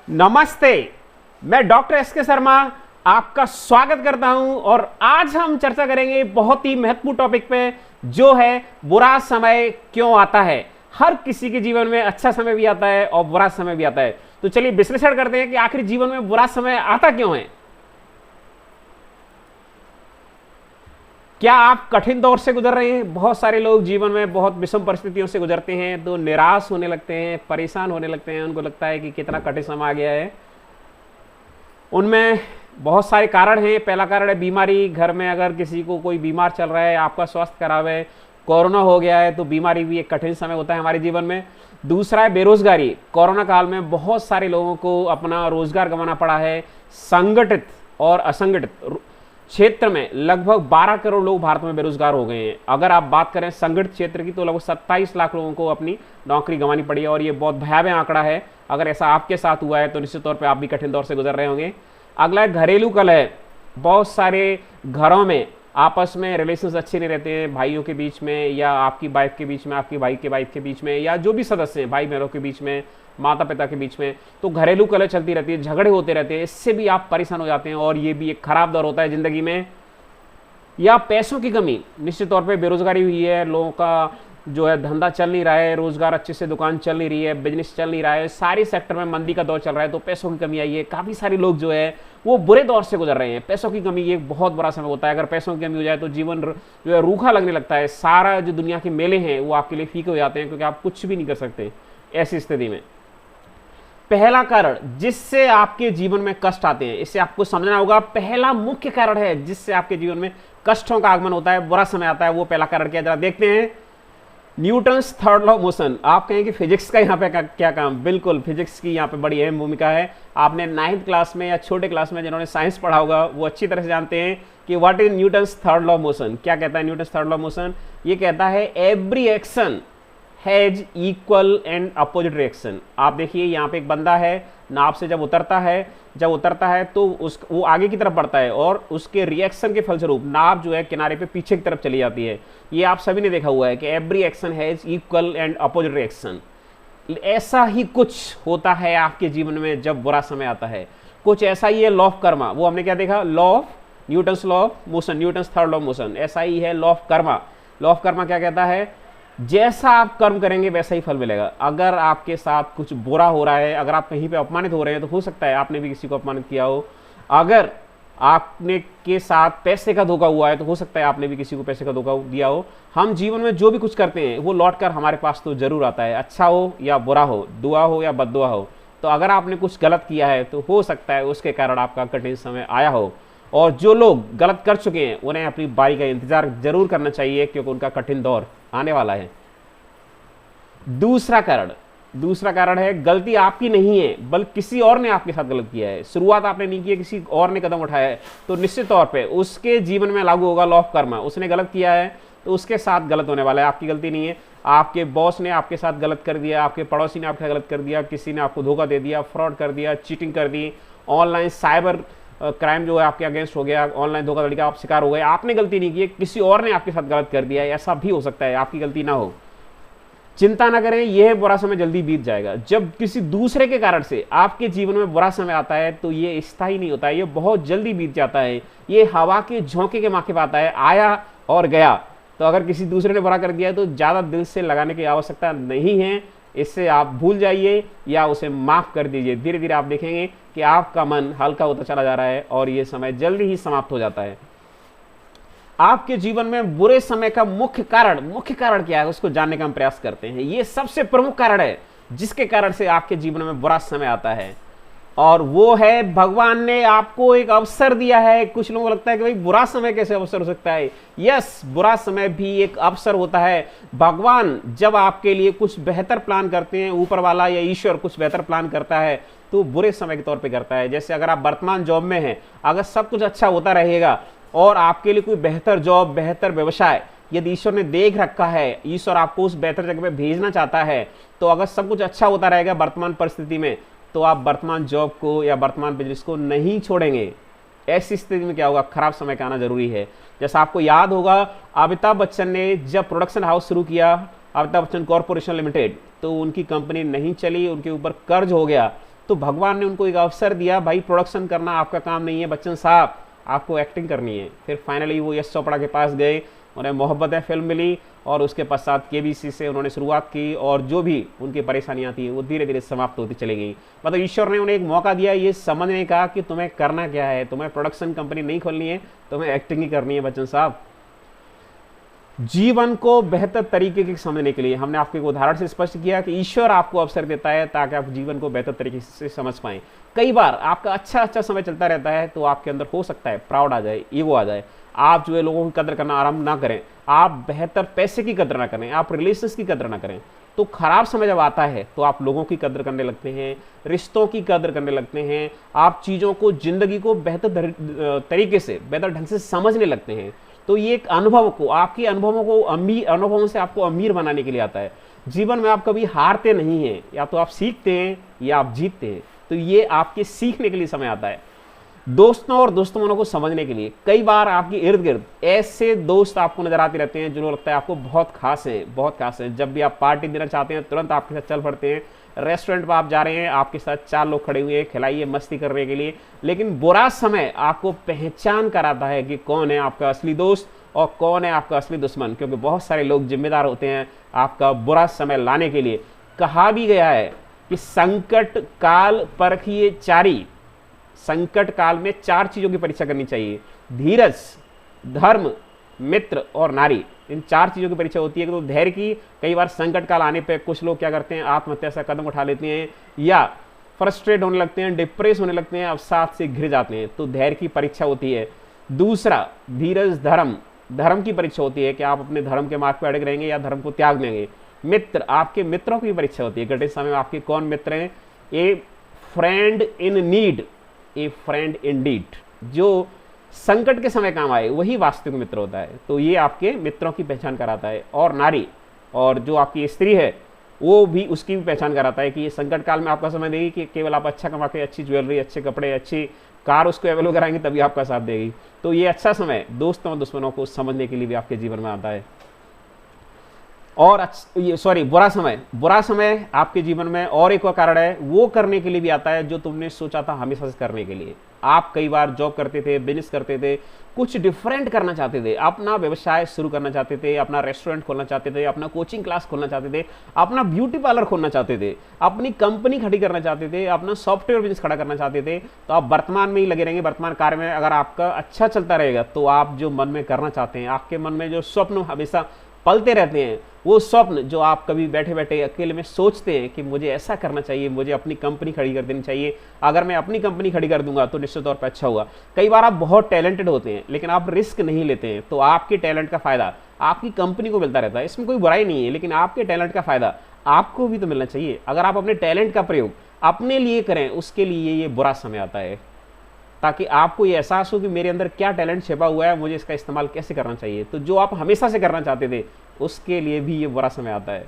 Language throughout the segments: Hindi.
नमस्ते। मैं डॉक्टर एस के शर्मा आपका स्वागत करता हूं और आज हम चर्चा करेंगे बहुत ही महत्वपूर्ण टॉपिक पे, जो है बुरा समय क्यों आता है। हर किसी के जीवन में अच्छा समय भी आता है और बुरा समय भी आता है। तो चलिए विश्लेषण करते हैं कि आखिर जीवन में बुरा समय आता क्यों है। क्या आप कठिन दौर से गुजर रहे हैं? बहुत सारे लोग जीवन में बहुत विषम परिस्थितियों से गुजरते हैं तो निराश होने लगते हैं, परेशान होने लगते हैं। उनको लगता है कि कितना कठिन समय आ गया है। उनमें बहुत सारे कारण हैं। पहला कारण है बीमारी। घर में अगर किसी को कोई बीमार चल रहा है, आपका स्वास्थ्य खराब है, कोरोना हो गया है, तो बीमारी भी एक कठिन समय होता है हमारे जीवन में। दूसरा है बेरोजगारी। कोरोना काल में बहुत सारे लोगों को अपना रोजगार गंवाना पड़ा है। संगठित और असंगठित क्षेत्र में लगभग 12 करोड़ लोग भारत में बेरोजगार हो गए हैं। अगर आप बात करें संगठित क्षेत्र की तो लगभग 27 लाख लोगों को अपनी नौकरी गंवानी पड़ी है और ये बहुत भयावह आंकड़ा है। अगर ऐसा आपके साथ हुआ है तो निश्चित तौर पे आप भी कठिन दौर से गुजर रहे होंगे। अगला है घरेलू कलह। बहुत सारे घरों में आपस में रिलेशंस अच्छे नहीं रहते हैं, भाइयों के बीच में या आपकी वाइफ के बीच में, आपकी भाई के वाइफ के बीच में, या जो भी सदस्य हैं, भाई बहनों के बीच में, माता पिता के बीच में, तो घरेलू कलह चलती रहती है, झगड़े होते रहते हैं। इससे भी आप परेशान हो जाते हैं और ये भी एक खराब दौर होता है जिंदगी में। या पैसों की कमी। निश्चित तौर पे बेरोजगारी हुई है, लोगों का जो है धंधा चल नहीं रहा है, रोजगार अच्छे से, दुकान चल नहीं रही है, बिजनेस चल नहीं रहा है, सारी सेक्टर में मंदी का दौर चल रहा है, तो पैसों की कमी आई है। काफ़ी सारे लोग जो है वो बुरे दौर से गुजर रहे हैं। पैसों की कमी एक बहुत बड़ा समय होता है। अगर पैसों की कमी हो जाए तो जीवन जो है रूखा लगने लगता है। सारा जो दुनिया के मेले हैं वो आपके लिए फीके हो जाते हैं, क्योंकि आप कुछ भी नहीं कर सकते ऐसी स्थिति में। पहला कारण जिससे आपके जीवन में कष्ट आते हैं, इसे आपको समझना होगा। पहला मुख्य कारण है जिससे आपके जीवन में कष्टों का आगमन होता है, बुरा समय आता है, वो पहला कारण क्या, जरा देखते हैं। Newton's third law of motion. आप कहें कि फिजिक्स का यहाँ पे क्या काम? बिल्कुल, फिजिक्स की यहाँ पे बड़ी अहम भूमिका है। आपने 9th क्लास में या छोटे क्लास में जिन्होंने साइंस पढ़ा होगा वो अच्छी तरह से जानते हैं कि what is Newton's third law of motion. क्या कहता है Newton's third law of motion? ये कहता है every action has equal and opposite reaction. आप देखिए यहाँ पे एक बंदा है, नाव से जब उतरता है तो वो आगे की तरफ बढ़ता है और उसके रिएक्शन के फलस्वरूप नाव जो है किनारे पे पीछे की तरफ चली जाती है। ये आप सभी ने देखा हुआ है कि every action has equal and opposite reaction. ऐसा ही कुछ होता है आपके जीवन में जब बुरा समय आता है। कुछ ऐसा ही है लॉ ऑफ कर्मा। वो हमने क्या देखा? Law of Newton's law of motion, Newton's third law of motion. ऐसा ही है law of Karma. Law of Karma क्या कहता है? जैसा आप कर्म करेंगे वैसा ही फल मिलेगा। अगर आपके साथ कुछ बुरा हो रहा है, अगर आप कहीं पे अपमानित हो रहे हैं, तो हो सकता है आपने भी किसी को अपमानित किया हो। अगर आपने के साथ पैसे का धोखा हुआ है तो हो सकता है आपने भी किसी को पैसे का धोखा दिया हो। हम जीवन में जो भी कुछ करते हैं वो लौट कर हमारे पास तो जरूर आता है, अच्छा हो या बुरा हो, दुआ हो या बद्दुआ हो। तो अगर आपने कुछ गलत किया है तो हो सकता है उसके कारण आपका कठिन समय आया हो। और जो लोग गलत कर चुके हैं उन्हें अपनी बारी का इंतजार जरूर करना चाहिए, क्योंकि उनका कठिन दौर आने वाला है। दूसरा कारण है गलती आपकी नहीं है, बल्कि किसी और ने आपके साथ गलत किया है। शुरुआत आपने नहीं की है, किसी और ने कदम उठाया है, तो निश्चित तौर पे उसके जीवन में लागू होगा लॉ ऑफ कर्मा। उसने गलत किया है तो उसके साथ गलत होने वाला है, आपकी गलती नहीं है। आपके बॉस ने आपके साथ गलत कर दिया, आपके पड़ोसी ने आपके साथ गलत कर दिया, किसी ने आपको धोखा दे दिया, फ्रॉड कर दिया, चीटिंग कर दी, ऑनलाइन साइबर क्राइम जो है आपके अगेंस्ट हो गया, ऑनलाइन धोखाधड़ी का आप शिकार हो गए। आपने गलती नहीं की है, किसी और ने आपके साथ गलत कर दिया है। ऐसा भी हो सकता है आपकी गलती ना हो। चिंता ना करें, यह बुरा समय जल्दी बीत जाएगा। जब किसी दूसरे के कारण से आपके जीवन में बुरा समय आता है तो ये स्थायी नहीं होता है, ये बहुत जल्दी बीत जाता है। ये हवा के झोंके के माफिक आता है, आया और गया। तो अगर किसी दूसरे ने बुरा कर दिया है तो ज़्यादा दिल से लगाने की आवश्यकता नहीं है। इससे आप भूल जाइए या उसे माफ़ कर दीजिए। धीरे धीरे आप देखेंगे कि आपका मन हल्का होता चला जा रहा है और ये समय जल्दी ही समाप्त हो जाता है। आपके जीवन में बुरे समय का मुख्य कारण क्या है, उसको जानने का हम प्रयास करते हैं। ये सबसे प्रमुख कारण है जिसके कारण से आपके जीवन में बुरा समय आता है, और वो है भगवान ने आपको एक अवसर दिया है। कुछ लोगों को लगता है कि भाई बुरा समय कैसे अवसर हो सकता है? यस, बुरा समय भी एक अवसर होता है। भगवान जब आपके लिए कुछ बेहतर प्लान करते हैं, ऊपर वाला या ईश्वर कुछ बेहतर प्लान करता है तो बुरे समय के तौर पे करता है। जैसे अगर आप वर्तमान जॉब में हैं, अगर सब कुछ अच्छा होता रहेगा और आपके लिए कोई बेहतर जॉब, बेहतर व्यवसाय यदि ईश्वर ने देख रखा है, ईश्वर आपको उस बेहतर जगह पे भेजना चाहता है, तो अगर सब कुछ अच्छा होता रहेगा वर्तमान परिस्थिति में, तो आप वर्तमान जॉब को या वर्तमान बिजनेस को नहीं छोड़ेंगे। ऐसी स्थिति में क्या होगा? खराब समय का आना जरूरी है। जैसा आपको याद होगा, अमिताभ बच्चन ने जब प्रोडक्शन हाउस शुरू किया, अमिताभ बच्चन कॉर्पोरेशन लिमिटेड, तो उनकी कंपनी नहीं चली, उनके ऊपर कर्ज हो गया। तो भगवान ने उनको एक अवसर दिया, भाई प्रोडक्शन करना आपका काम नहीं है बच्चन साहब, आपको एक्टिंग करनी है। फिर फाइनली वो यश चोपड़ा के पास गए, उन्हें मोहब्बतें फिल्म मिली और उसके पश्चात केबीसी से उन्होंने शुरुआत की और जो भी उनकी परेशानियां थी वो धीरे धीरे समाप्त होती चली गई। मतलब ईश्वर ने उन्हें एक मौका दिया ये समझने का कि तुम्हें करना क्या है, तुम्हें प्रोडक्शन कंपनी नहीं खोलनी है, तुम्हें एक्टिंग ही करनी है बच्चन साहब। जीवन को बेहतर तरीके से समझने के लिए हमने आपको एक उदाहरण से स्पष्ट किया कि ईश्वर आपको अवसर देता है ताकि आप जीवन को बेहतर तरीके से समझ पाएं। कई बार आपका अच्छा समय चलता रहता है तो आपके अंदर हो सकता है प्राउड आ जाए, ईगो आ जाए, आप जो है लोगों की कदर करना आरंभ ना करें, आप बेहतर पैसे की कदर ना करें, आप रिलेशंस की कदर ना करें। तो खराब समय जब आता है तो आप लोगों की कदर करने लगते हैं, रिश्तों की कदर करने लगते हैं, आप चीज़ों को, जिंदगी को बेहतर तरीके से, बेहतर ढंग से समझने लगते हैं। तो ये एक अनुभव को, आपके अनुभवों को, अनुभवों से आपको अमीर बनाने के लिए आता है। जीवन में आप कभी हारते नहीं हैं, या तो आप सीखते हैं या आप जीतते हैं। तो ये आपके सीखने के लिए समय आता है, दोस्तों और दुश्मनों को समझने के लिए। कई बार आपके इर्द गिर्द ऐसे दोस्त आपको नजर आते रहते हैं जो लगता है आपको बहुत खास हैं, बहुत खास हैं। जब भी आप पार्टी देना चाहते हैं तुरंत आपके साथ चल पड़ते हैं, रेस्टोरेंट पर आप जा रहे हैं, आपके साथ 4 लोग खड़े हुए हैं खिलाइए मस्ती करने के लिए। लेकिन बुरा समय आपको पहचान कराता है कि कौन है आपका असली दोस्त और कौन है आपका असली दुश्मन, क्योंकि बहुत सारे लोग जिम्मेदार होते हैं आपका बुरा समय लाने के लिए। कहा भी गया है कि संकट काल परखिए चारी, संकट काल में 4 चीजों की परीक्षा करनी चाहिए, धीरज, धर्म, मित्र और नारी। इन 4 चीजों की परीक्षा होती है। तो धैर्य की, कई बार संकट काल आने पे कुछ लोग क्या करते हैं, आत्महत्या से कदम उठा लेते हैं या फ्रस्ट्रेट होने लगते हैं, डिप्रेस होने लगते हैं, अवसाद से घिर जाते हैं। तो धैर्य की परीक्षा होती है। दूसरा धीरज, धर्म, धर्म की परीक्षा होती है कि आप अपने धर्म के मार्ग पर अड़े रहेंगे या धर्म को त्याग देंगे। मित्र, आपके मित्रों की परीक्षा होती है, कठिन समय में आपके कौन मित्र हैं। A friend in need, a friend in deed, जो संकट के समय काम आए वही वास्तविक मित्र होता है। तो ये आपके मित्रों की पहचान कराता है। और नारी, और जो आपकी स्त्री है वो भी, उसकी भी पहचान कराता है कि ये संकट काल में आपका समय देगी कि केवल आप अच्छा कमा के, अच्छी ज्वेलरी, अच्छे कपड़े, अच्छी कार उसको अवेलेबल कराएंगे तभी आपका साथ देगी। तो ये अच्छा समय दोस्तों और दुश्मनों को समझने के लिए भी आपके जीवन में आता है। और बुरा समय, बुरा समय आपके जीवन में और एक कारण है, वो करने के लिए भी आता है जो तुमने सोचा था हमेशा से करने के लिए। आप कई बार जॉब करते थे, बिजनेस करते थे, कुछ डिफरेंट करना चाहते थे, अपना व्यवसाय शुरू करना चाहते थे, अपना रेस्टोरेंट खोलना चाहते थे, अपना कोचिंग क्लास खोलना चाहते थे, अपना ब्यूटी पार्लर खोलना चाहते थे, अपनी कंपनी खड़ी करना चाहते थे, अपना सॉफ्टवेयर बिजनेस खड़ा करना चाहते थे। तो आप वर्तमान में ही लगे रहेंगे, वर्तमान कार्य में अगर आपका अच्छा चलता रहेगा तो आप जो मन में करना चाहते हैं, आपके मन में जो स्वप्न हमेशा पलते रहते हैं, वो स्वप्न जो आप कभी बैठे बैठे अकेले में सोचते हैं कि मुझे ऐसा करना चाहिए, मुझे अपनी कंपनी खड़ी कर देनी चाहिए, अगर मैं अपनी कंपनी खड़ी कर दूंगा तो निश्चित तौर पर अच्छा होगा। कई बार आप बहुत टैलेंटेड होते हैं लेकिन आप रिस्क नहीं लेते हैं, तो आपके टैलेंट का फायदा आपकी कंपनी को मिलता रहता है। इसमें कोई बुराई नहीं है, लेकिन आपके टैलेंट का फायदा आपको भी तो मिलना चाहिए। अगर आप अपने टैलेंट का प्रयोग अपने लिए करें, उसके लिए ये बुरा समय आता है, ताकि आपको ये एहसास हो कि मेरे अंदर क्या टैलेंट छिपा हुआ है, मुझे इसका इस्तेमाल कैसे करना चाहिए। तो जो आप हमेशा से करना चाहते थे उसके लिए भी ये बुरा समय आता है।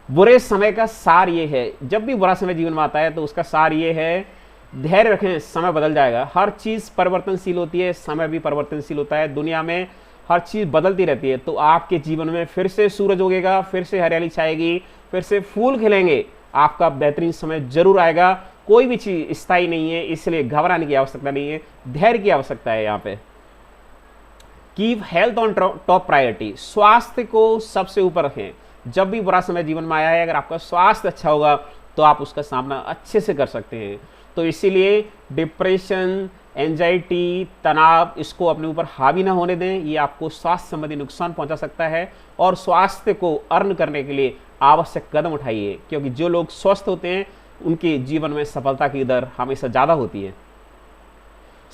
बुरे समय का सार ये है, जब भी बुरा समय जीवन में आता है तो उसका सार ये है, धैर्य रखें, समय बदल जाएगा। हर चीज़ परिवर्तनशील होती है, समय भी परिवर्तनशील होता है, दुनिया में हर चीज़ बदलती रहती है। तो आपके जीवन में फिर से सूरज उगेगा, फिर से हरियाली छाएगी, फिर से फूल खिलेंगे, आपका बेहतरीन समय जरूर आएगा। कोई भी चीज़ स्थायी नहीं है, इसलिए घबराने की आवश्यकता नहीं है, धैर्य की आवश्यकता है। यहाँ पे keep health on top priority, स्वास्थ्य को सबसे ऊपर रखें। जब भी बुरा समय जीवन में आया है, अगर आपका स्वास्थ्य अच्छा होगा तो आप उसका सामना अच्छे से कर सकते हैं। तो इसीलिए डिप्रेशन, एंजाइटी, तनाव, इसको अपने ऊपर हावी ना होने दें, ये आपको स्वास्थ्य संबंधी नुकसान पहुंचा सकता है। और स्वास्थ्य को अर्न करने के लिए आवश्यक कदम उठाइए, क्योंकि जो लोग स्वस्थ होते हैं उनके जीवन में सफलता की दर हमेशा ज़्यादा होती है।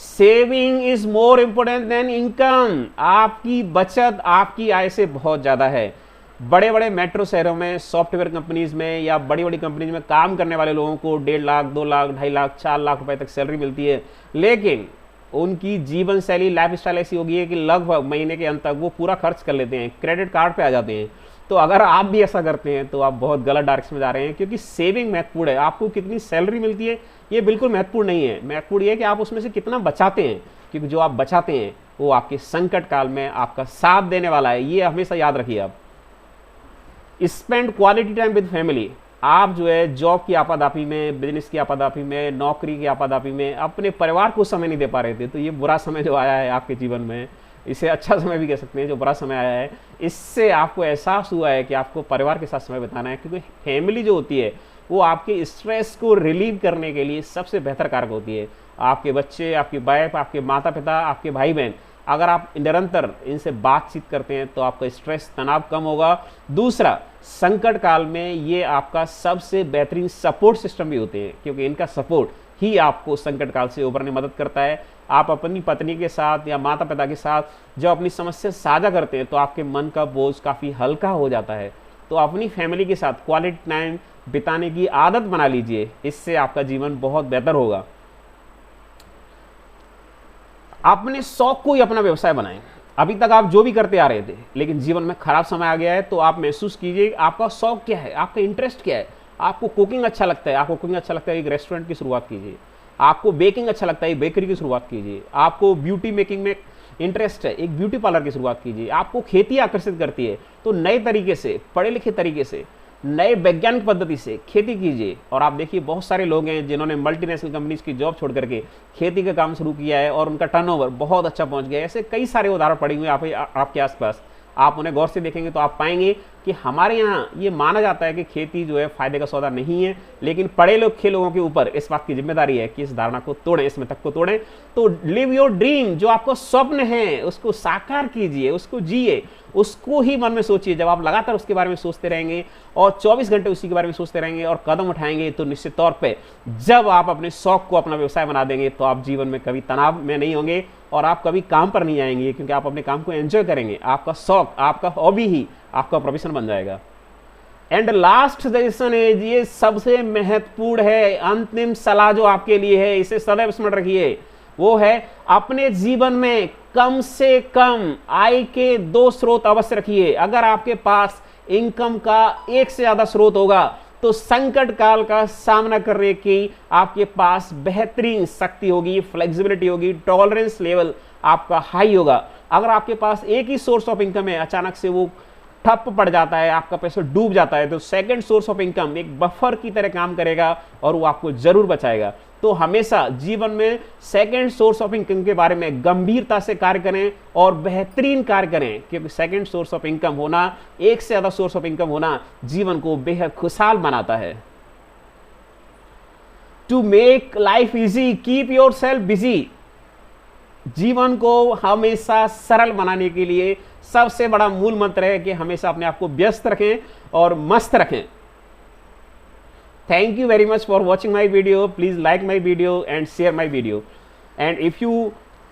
Saving is more important than income, आपकी बचत आपकी आय से बहुत ज़्यादा है। बड़े बड़े मेट्रो शहरों में, सॉफ्टवेयर कंपनीज में या बड़ी बड़ी कंपनीज में काम करने वाले लोगों को 1.5 लाख, 2 लाख, 2.5 लाख, 4 लाख रुपए तक सैलरी मिलती है, लेकिन उनकी जीवन शैली, लाइफ स्टाइल ऐसी होगी है कि लगभग महीने के अंत तक वो पूरा खर्च कर लेते हैं, क्रेडिट कार्ड पे आ जाते हैं। तो अगर आप भी ऐसा करते हैं तो आप बहुत गलत डायरेक्शन में जा रहे हैं, क्योंकि सेविंग महत्वपूर्ण है। आपको कितनी सैलरी मिलती है ये बिल्कुल महत्वपूर्ण नहीं है, महत्वपूर्ण ये है कि आप उसमें से कितना बचाते हैं, क्योंकि जो आप बचाते हैं वो आपके संकट काल में आपका साथ देने वाला है। ये हमेशा याद रखिए आप। Spend quality time with family, आप जो है जॉब की आपाधापी में, बिजनेस की आपाधापी में, नौकरी की आपाधापी में अपने परिवार को समय नहीं दे पा रहे थे, तो ये बुरा समय जो आया है आपके जीवन में, इसे अच्छा समय भी कह सकते हैं, जो बुरा समय आया है, इससे आपको एहसास हुआ है कि आपको परिवार के साथ समय बिताना है, क्योंकि फैमिली जो होती है वो आपके स्ट्रेस को रिलीव करने के लिए सबसे बेहतर कारक होती है। आपके बच्चे, आपकी वाइफ, आपके माता पिता, आपके भाई बहन, अगर आप निरंतर इनसे बातचीत करते हैं तो आपका स्ट्रेस, तनाव कम होगा। दूसरा, संकट काल में ये आपका सबसे बेहतरीन सपोर्ट सिस्टम भी होते हैं, क्योंकि इनका सपोर्ट ही आपको संकट काल से उभरने में मदद करता है। आप अपनी पत्नी के साथ या माता पिता के साथ जब अपनी समस्या साझा करते हैं तो आपके मन का बोझ काफ़ी हल्का हो जाता है। तो अपनी फैमिली के साथ क्वालिटी टाइम बिताने की आदत बना लीजिए, इससे आपका जीवन बहुत बेहतर होगा। अपने शौक को ही अपना व्यवसाय बनाएं। अभी तक आप जो भी करते आ रहे थे, लेकिन जीवन में खराब समय आ गया है, तो आप महसूस कीजिए आपका शौक क्या है, आपका इंटरेस्ट क्या है। आपको कुकिंग अच्छा लगता है, आपको कुकिंग अच्छा लगता है, एक रेस्टोरेंट की शुरुआत कीजिए। आपको बेकिंग अच्छा लगता है, बेकरी की शुरुआत कीजिए। आपको ब्यूटी मेकिंग में इंटरेस्ट है, एक ब्यूटी पार्लर की शुरुआत कीजिए। आपको खेती आकर्षित करती है, तो नए तरीके से, पढ़े लिखे तरीके से, नए वैज्ञानिक पद्धति से खेती कीजिए। और आप देखिए बहुत सारे लोग हैं जिन्होंने मल्टीनेशनल कंपनीज की जॉब छोड़ करके खेती का काम शुरू किया है और उनका टर्नओवर बहुत अच्छा पहुंच गया है। ऐसे कई सारे उदाहरण पड़े हुए हैं आपके आसपास। आप उन्हें गौर से देखेंगे तो आप पाएंगे कि हमारे यहाँ ये माना जाता है कि खेती जो है फायदे का सौदा नहीं है, लेकिन पढ़े लिखे लोगों के ऊपर इस बात की जिम्मेदारी है कि इस धारणा को तोड़ें, इस मिथक को तोड़ें। तो लिव योर ड्रीम, जो आपका स्वप्न है उसको साकार कीजिए, उसको जिए, उसको ही मन में सोचिए। जब आप लगातार उसके बारे में सोचते रहेंगे और 24 घंटे उसी के बारे में सोचते रहेंगे और कदम उठाएंगे, तो निश्चित तौर पे जब आप अपने शौक को अपना व्यवसाय बना देंगे तो आप जीवन में कभी तनाव में नहीं होंगे और आप कभी काम पर नहीं आएंगे, क्योंकि आप अपने काम को एंजॉय करेंगे। आपका शौक, आपका हॉबी ही आपका प्रोफेशन बन जाएगा। एंड लास्ट सजेशन है, ये सबसे महत्वपूर्ण है, अंतिम सलाह जो आपके लिए है, इसे सदैव स्मरण रखिए, वो है अपने जीवन में कम से कम आय के 2 स्रोत अवश्य रखिए। अगर आपके पास इनकम का एक से ज्यादा स्रोत होगा तो संकट काल का सामना करने की आपके पास बेहतरीन शक्ति होगी, फ्लेक्सिबिलिटी होगी, टॉलरेंस लेवल आपका हाई होगा। अगर आपके पास एक ही सोर्स ऑफ इनकम है, अचानक से वो ठप पड़ जाता है, आपका पैसा डूब जाता है, तो सेकंड सोर्स ऑफ इनकम एक बफर की तरह काम करेगा और वो आपको जरूर बचाएगा। तो हमेशा जीवन में सेकंड सोर्स ऑफ इनकम के बारे में गंभीरता से कार्य करें और बेहतरीन कार्य करें, क्योंकि सेकंड सोर्स ऑफ इनकम होना, एक से ज्यादा सोर्स ऑफ इनकम होना जीवन को बेहद खुशहाल बनाता है। To make life easy, keep yourself busy. जीवन को हमेशा सरल बनाने के लिए सबसे बड़ा मूल मंत्र है कि हमेशा अपने आप को व्यस्त रखें और मस्त रखें। Thank you very much for watching my video. Please like my video and share my video. And if you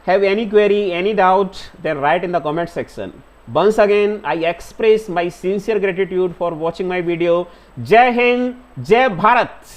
have any query, any doubt, then write in the comment section. Once again, I express my sincere gratitude for watching my video. Jai Hind, Jai Bharat.